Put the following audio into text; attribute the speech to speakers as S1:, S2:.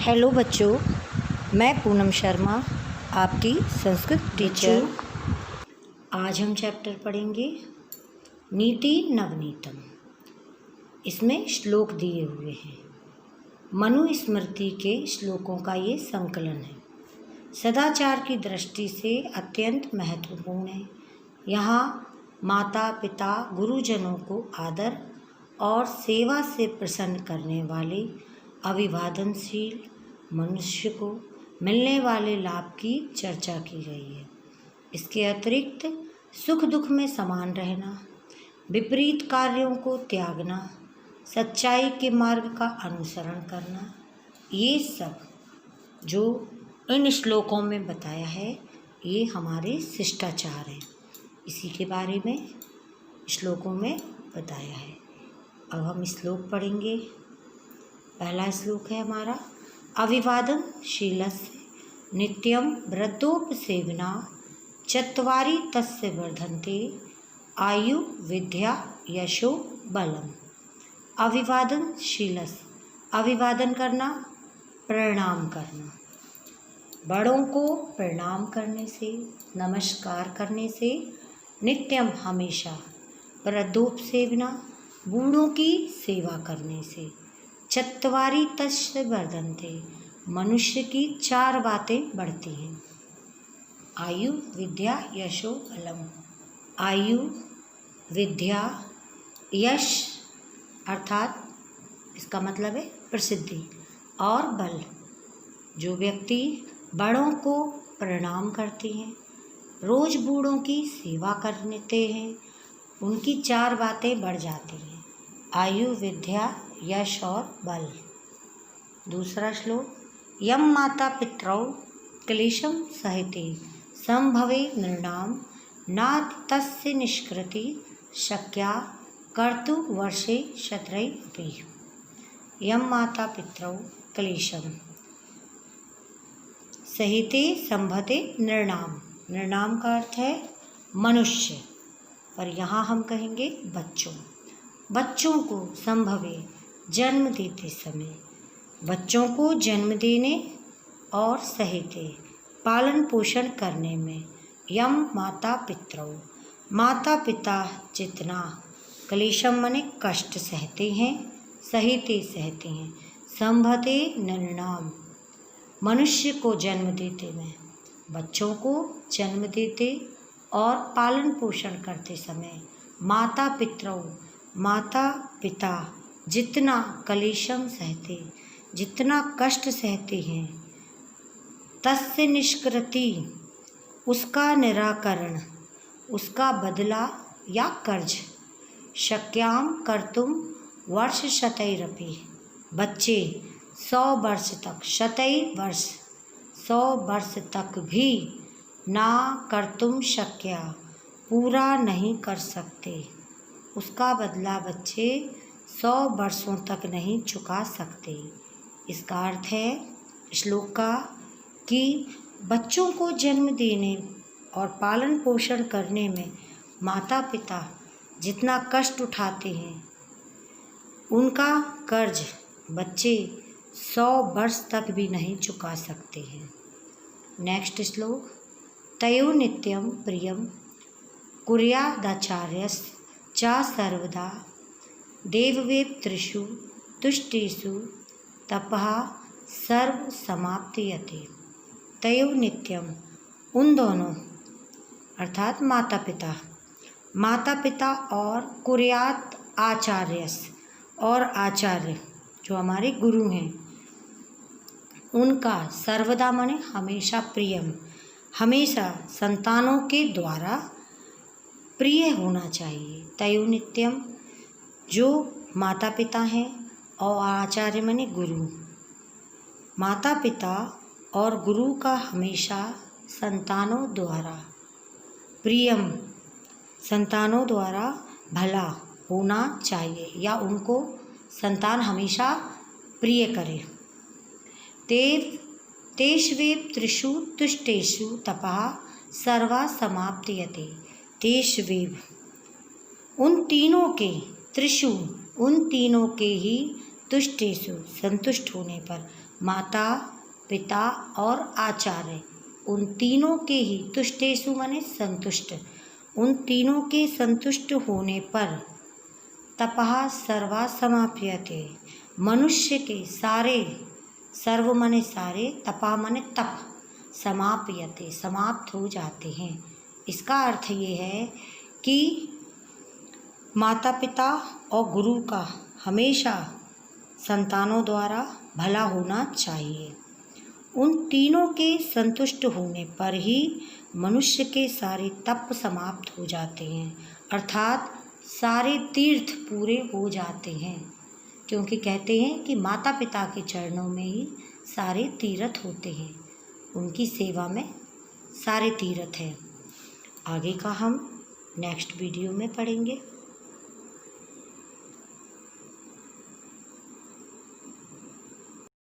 S1: Hello बच्चों, मैं पूनम शर्मा आपकी संस्कृत टीचर। आज हम चैप्टर पढ़ेंगे नीति नवनीतम। इसमें श्लोक दिए हुए हैं। मनुस्मृति के श्लोकों का ये संकलन है। सदाचार की दृष्टि से अत्यंत महत्वपूर्ण है। यहाँ माता पिता गुरुजनों को आदर और सेवा से प्रसन्न करने वाले अभिवादनशील मनुष्य को मिलने वाले लाभ की चर्चा की गई है। इसके अतिरिक्त सुख दुख में समान रहना, विपरीत कार्यों को त्यागना, सच्चाई के मार्ग का अनुसरण करना, ये सब जो इन श्लोकों में बताया है ये हमारे शिष्टाचार हैं। इसी के बारे में श्लोकों में बताया है। अब हम श्लोक पढ़ेंगे। पहला श्लोक है हमारा, अभिवादनशीलस्य नित्यं वृद्धोपसेवना चत्वारि तस्य वर्धन्ते आयु विद्या यशो बलम। अभिवादनशीलस्य, अभिवादन करना, प्रणाम करना। बड़ों को प्रणाम करने से, नमस्कार करने से, नित्यम हमेशा, वृद्धोपसेवना बूढ़ों की सेवा करने से, चत्वारि तस्य वर्धन्ते मनुष्य की 4 बातें बढ़ती हैं। आयु विद्या यशो बलम। आयु विद्या यश अर्थात इसका मतलब है प्रसिद्धि और बल। जो व्यक्ति बड़ों को प्रणाम करते हैं, रोज बूढ़ों की सेवा करते हैं, उनकी 4 बातें बढ़ जाती हैं। आयु विद्या यश और बल। दूसरा श्लोक, यम माता पितरौ क्लेशम सहिते संभवे नृणाम नाति तस्य निष्कृति शक्या कर्तु वर्षे शत्रय अपि। यम माता पितरौ क्लेशम सहिते संभते नृणाम। नृणाम का अर्थ है मनुष्य, पर यहाँ हम कहेंगे बच्चों। बच्चों को संभवे जन्म देते समय, बच्चों को जन्म देने और सहिते पालन पोषण करने में, यम माता पितरौ माता पिता जितना क्लेशम मने कष्ट सहते हैं, सहिते सहते हैं, संभते नृणाम मनुष्य को जन्म देते में, बच्चों को जन्म देते और पालन पोषण करते समय, माता पितरौ माता पिता जितना क्लेशम सहते, जितना कष्ट सहते हैं, तस्य निष्कृति उसका निराकरण, उसका बदला या कर्ज, शक्याम कर्तुम वर्ष शतैरपि बच्चे 100 वर्ष तक, शतै वर्ष 100 वर्ष तक भी ना कर्तुम शक्या पूरा नहीं कर सकते, उसका बदला बच्चे 100 वर्षों तक नहीं चुका सकते। इसका अर्थ है श्लोक का कि बच्चों को जन्म देने और पालन पोषण करने में माता पिता जितना कष्ट उठाते हैं, उनका कर्ज बच्चे 100 वर्ष तक भी नहीं चुका सकते हैं। नेक्स्ट श्लोक, तयो नित्यं प्रियं कुर्यादाचार्यस् च सर्वदा देववेत्तृषु तुष्टिषु तपः सर्व समाप्तियते। तयो नित्यम उन दोनों अर्थात माता पिता और कुर्यात आचार्यस और आचार्य जो हमारे गुरु हैं, उनका सर्वदा माने हमेशा, प्रियम हमेशा संतानों के द्वारा प्रिय होना चाहिए। तयो नित्यम जो माता पिता हैं और आचार्य माने गुरु, माता पिता और गुरु का हमेशा संतानों द्वारा प्रियम, संतानों द्वारा भला होना चाहिए या उनको संतान हमेशा प्रिय करे। तेष्वेव त्रिषु तुष्टेषु तपः सर्वा समाप्तियते। तेष्वेव उन तीनों के, त्रिषु उन तीनों के ही, तुष्टेषु संतुष्ट होने पर, माता पिता और आचार्य उन तीनों के ही, तुष्टेषु माने संतुष्ट, उन तीनों के संतुष्ट होने पर, तपः सर्वा समाप्यते, मनुष्य के सारे, सर्व माने सारे, तपः माने तप, समाप्यते समाप्त हो जाते हैं। इसका अर्थ ये है कि माता पिता और गुरु का हमेशा संतानों द्वारा भला होना चाहिए। उन तीनों के संतुष्ट होने पर ही मनुष्य के सारे तप समाप्त हो जाते हैं, अर्थात सारे तीर्थ पूरे हो जाते हैं, क्योंकि कहते हैं कि माता पिता के चरणों में ही सारे तीर्थ होते हैं, उनकी सेवा में सारे तीर्थ हैं। आगे का हम नेक्स्ट वीडियो में पढ़ेंगे।